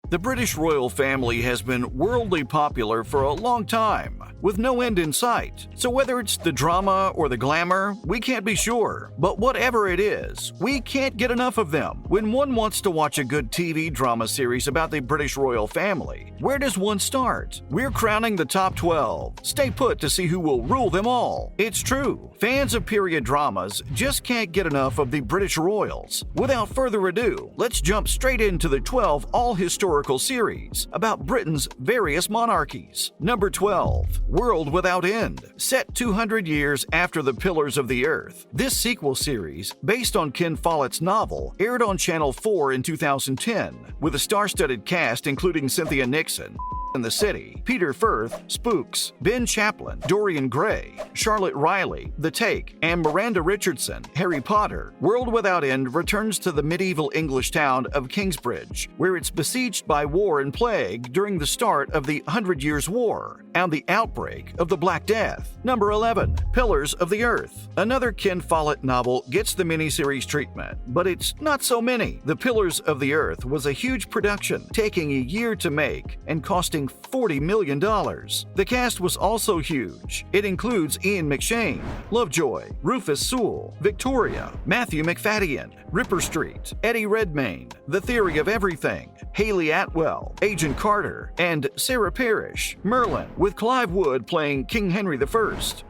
The British royal family has been worldly popular for a long time, with no end in sight. So whether it's the drama or the glamour, we can't be sure. But whatever it is, we can't get enough of them. When one wants to watch a good TV drama series about the British royal family, where does one start? We're crowning the top 12. Stay put to see who will rule them all. It's true, fans of period dramas just can't get enough of the British royals. Without further ado, let's jump straight into the 12 all-historical series about Britain's various monarchies. Number 12. World Without End. Set 200 years after The Pillars of the Earth, this sequel series, based on Ken Follett's novel, aired on Channel 4 in 2010, with a star-studded cast including Cynthia Nixon in the City, Peter Firth, Spooks, Ben Chaplin, Dorian Gray, Charlotte Riley, The Take, and Miranda Richardson, Harry Potter. World Without End returns to the medieval English town of Kingsbridge, where it's besieged by war and plague during the start of the 100 Years' War and the outbreak of the Black Death. Number 11. Pillars of the Earth. Another Ken Follett novel gets the miniseries treatment, but it's not so many. The Pillars of the Earth was a huge production, taking a year to make and costing $40 million. The cast was also huge. It includes Ian McShane, Lovejoy, Rufus Sewell, Victoria, Matthew McFadden, Ripper Street, Eddie Redmayne, The Theory of Everything, Haley Atwell, Agent Carter, and Sarah Parrish, Merlin, with Clive Wood playing King Henry I.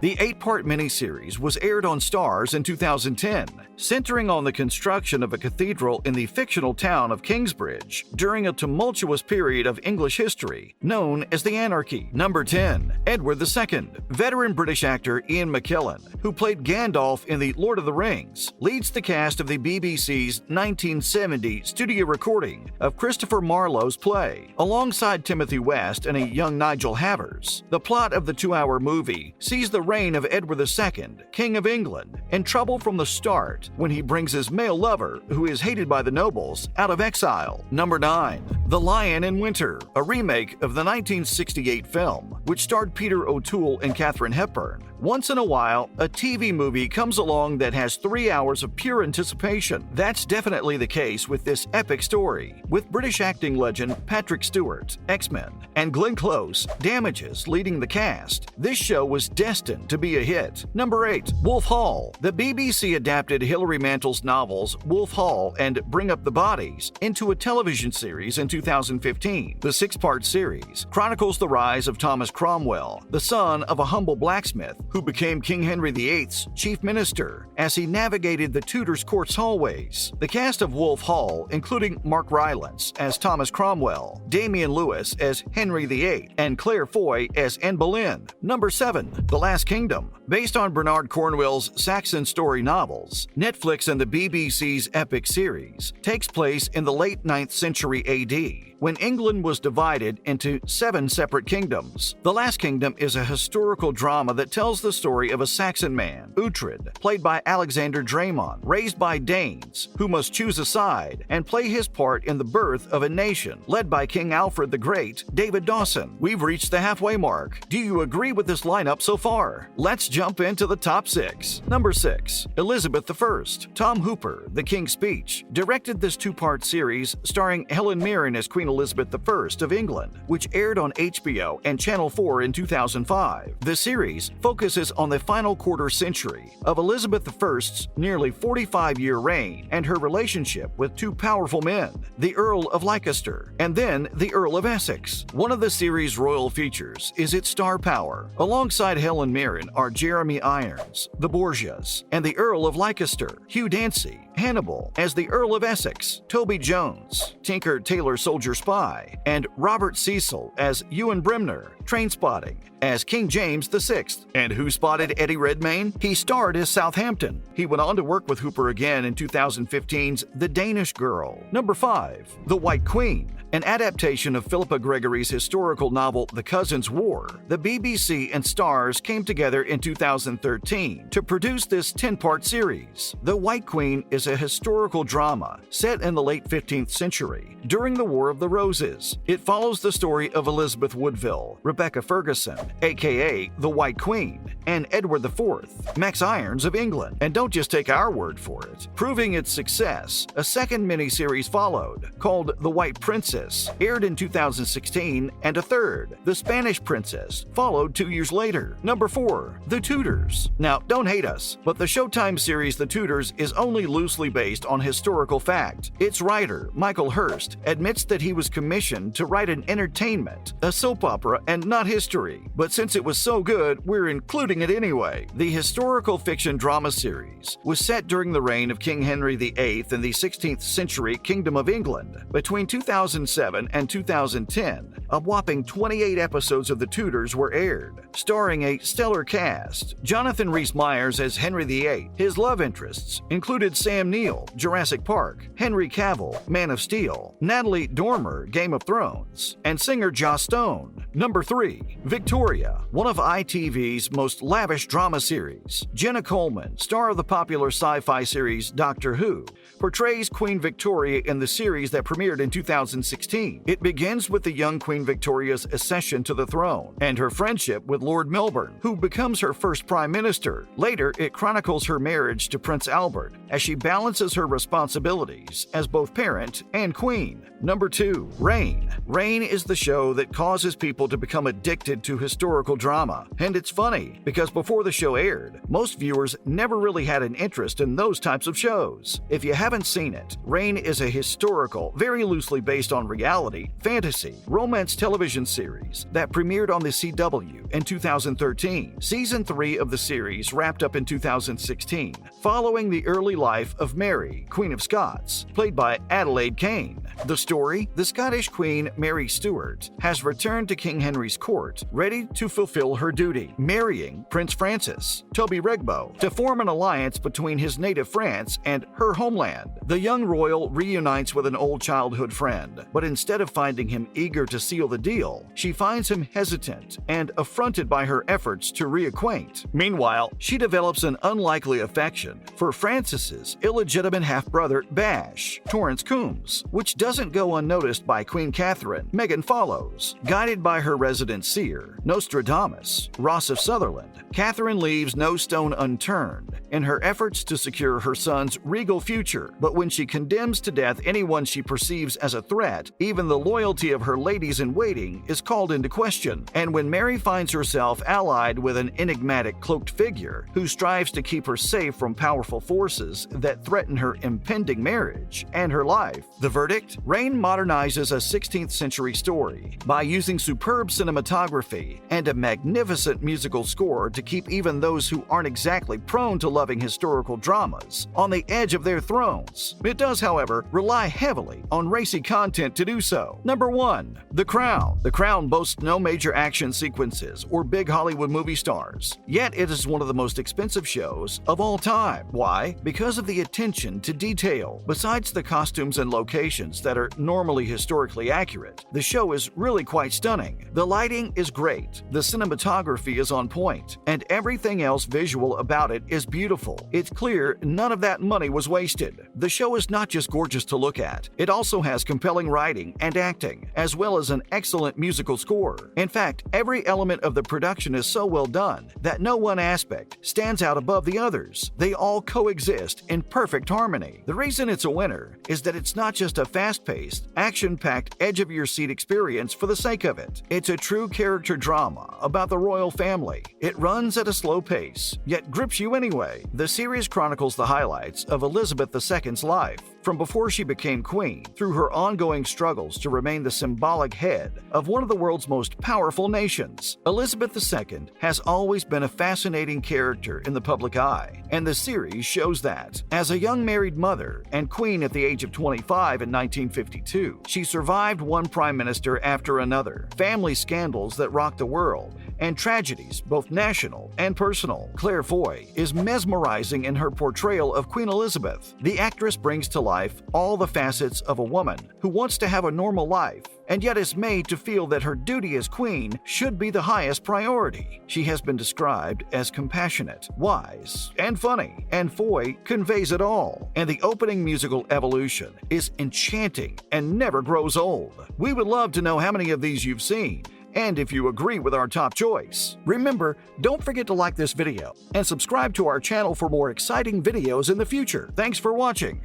The 8-part miniseries was aired on Starz in 2010, centering on the construction of a cathedral in the fictional town of Kingsbridge during a tumultuous period of English history known as the Anarchy. Number 10. Edward II. Veteran British actor Ian McKellen, who played Gandalf in The Lord of the Rings, leads the cast of the BBC's 1970 studio recording of Christopher Marlowe's play, alongside Timothy West and a young Nigel Havers. The plot of the 2-hour movie sees the reign of Edward II, King of England, in trouble from the start when he brings his male lover, who is hated by the nobles, out of exile. Number 9. The Lion in Winter, a remake of the 1968 film, which starred Peter O'Toole and Katharine Hepburn. Once in a while, a TV movie comes along that has 3 hours of pure anticipation. That's definitely the case with this epic story, with British acting legend Patrick Stewart, X-Men, and Glenn Close, Damages, leading the cast. This show was destined to be a hit. Number 8. Wolf Hall. The BBC adapted Hilary Mantel's novels Wolf Hall and Bring Up the Bodies into a television series in 2015. The 6-part series chronicles the rise of Thomas Cromwell, the son of a humble blacksmith who became King Henry VIII's chief minister as he navigated the Tudors' court's hallways. The cast of Wolf Hall, including Mark Rylance as Thomas Cromwell, Damian Lewis as Henry VIII, and Claire Foy as Anne Boleyn. Number 7. The Last Kingdom. Based on Bernard Cornwell's Saxon story novels, Netflix and the BBC's epic series takes place in the late 9th century AD, when England was divided into 7 separate kingdoms. The Last Kingdom is a historical drama that tells the story of a Saxon man, Uhtred, played by Alexander Draymond, raised by Danes, who must choose a side and play his part in the birth of a nation led by King Alfred the Great, David Dawson. We've reached the halfway mark. Do you agree with this lineup so far? Let's jump into the top 6. Number 6. Elizabeth I. Tom Hooper, The King's Speech, directed this 2-part series starring Helen Mirren as Queen Elizabeth I of England, which aired on HBO and Channel 4 in 2005. The series focuses on the final quarter century of Elizabeth I's nearly 45-year reign and her relationship with 2 powerful men, the Earl of Leicester and then the Earl of Essex. One of the series' royal features is its star power. Alongside Helen Mirren are Jeremy Irons, the Borgias, and the Earl of Leicester, Hugh Dancy, Hannibal as the Earl of Essex, Toby Jones, Tinker Tailor Soldier Spy, and Robert Cecil as Ewan Bremner, Trainspotting as King James VI. And who spotted Eddie Redmayne? He starred as Southampton. He went on to work with Hooper again in 2015's The Danish Girl. Number 5. The White Queen. An adaptation of Philippa Gregory's historical novel The Cousins' War, the BBC and Starz came together in 2013 to produce this 10-part series. The White Queen is a historical drama set in the late 15th century during the War of the Roses. It follows the story of Elizabeth Woodville, Rebecca Ferguson, aka the White Queen, and Edward IV, Max Irons of England. And don't just take our word for it. Proving its success, a second miniseries followed, called The White Princess, aired in 2016, and a third, The Spanish Princess, followed 2 years later. Number 4, The Tudors. Now, don't hate us, but the Showtime series The Tudors is only loosely based on historical fact. Its writer, Michael Hurst, admits that he was commissioned to write an entertainment, a soap opera, and not history. But since it was so good, we're including it anyway. The historical fiction drama series was set during the reign of King Henry VIII in the 16th century Kingdom of England. Between 2007 and 2010, a whopping 28 episodes of The Tudors were aired, starring a stellar cast. Jonathan Rhys-Meyers as Henry VIII. His love interests included Sam Neill, Jurassic Park, Henry Cavill, Man of Steel, Natalie Dormer, Game of Thrones, and singer Joss Stone. Number 3, Victoria, one of ITV's most lavish drama series. Jenna Coleman, star of the popular sci-fi series Doctor Who, portrays Queen Victoria in the series that premiered in 2016. It begins with the young Queen Victoria's accession to the throne and her friendship with Lord Melbourne, who becomes her first prime minister. Later, it chronicles her marriage to Prince Albert as she balances her responsibilities as both parent and queen. Number 2, Reign. Reign is the show that causes people to become addicted to historical drama. And it's funny, because before the show aired, most viewers never really had an interest in those types of shows. If you haven't seen it, Reign is a historical, very loosely based on reality, fantasy, romance television series that premiered on the CW in 2013. Season 3 of the series wrapped up in 2016, following the early life of Mary, Queen of Scots, played by Adelaide Kane. The story: the Scottish Queen Mary Stuart has returned to King Henry's court, ready to fulfill her duty, marrying Prince Francis, Toby Regbo, to form an alliance between his native France and her homeland. The young royal reunites with an old childhood friend, but instead of finding him eager to seal the deal, she finds him hesitant and affronted by her efforts to reacquaint. Meanwhile, she develops an unlikely affection for Francis's illegitimate half-brother Bash, Torrance Coombs, which doesn't go unnoticed by Queen Catherine. Meghan follows. Guided by her resident seer, Nostradamus, Ross of Sutherland, Catherine leaves no stone unturned in her efforts to secure her son's regal future. But when she condemns to death anyone she perceives as a threat, even the loyalty of her ladies-in-waiting is called into question. And when Mary finds herself allied with an enigmatic cloaked figure who strives to keep her safe from powerful forces that threaten her impending marriage and her life, the verdict? Reign modernizes a 16th century story by using superb cinematography and a magnificent musical score to keep even those who aren't exactly prone to loving historical dramas on the edge of their thrones. It does, however, rely heavily on racy content to do so. Number 1, The Crown. The Crown boasts no major action sequences or big Hollywood movie stars, yet it is one of the most expensive shows of all time. Why? Because of the attention to detail. Besides the costumes and locations that are normally historically accurate, the show is really quite stunning. The lighting is great, the cinematography is on point, and everything else visual about it is beautiful. It's clear none of that money was wasted. The show is not just gorgeous to look at, it also has compelling writing and acting, as well as an excellent musical score. In fact, every element of the production is so well done that no one aspect stands out above the others. They all coexist in perfect harmony. The reason it's a winner is that it's not just a fast-paced, action-packed, edge-of-your-seat experience for the sake of it. It's a true character drama about the royal family. It runs at a slow pace, yet grips you anyway. The series chronicles the highlights of Elizabeth II's life, from before she became queen, through her ongoing struggles to remain the symbolic head of one of the world's most powerful nations. Elizabeth II has always been a fascinating character in the public eye, and the series shows that. As a young married mother and queen at the age of 25 in 1952, she survived one prime minister after another, family scandals that rocked the world, and tragedies, both national and personal. Claire Foy is mesmerizing in her portrayal of Queen Elizabeth. The actress brings to life all the facets of a woman who wants to have a normal life, and yet is made to feel that her duty as queen should be the highest priority. She has been described as compassionate, wise, and funny, and Foy conveys it all. And the opening musical evolution is enchanting and never grows old. We would love to know how many of these you've seen, and if you agree with our top choice. Remember, don't forget to like this video and subscribe to our channel for more exciting videos in the future. Thanks for watching.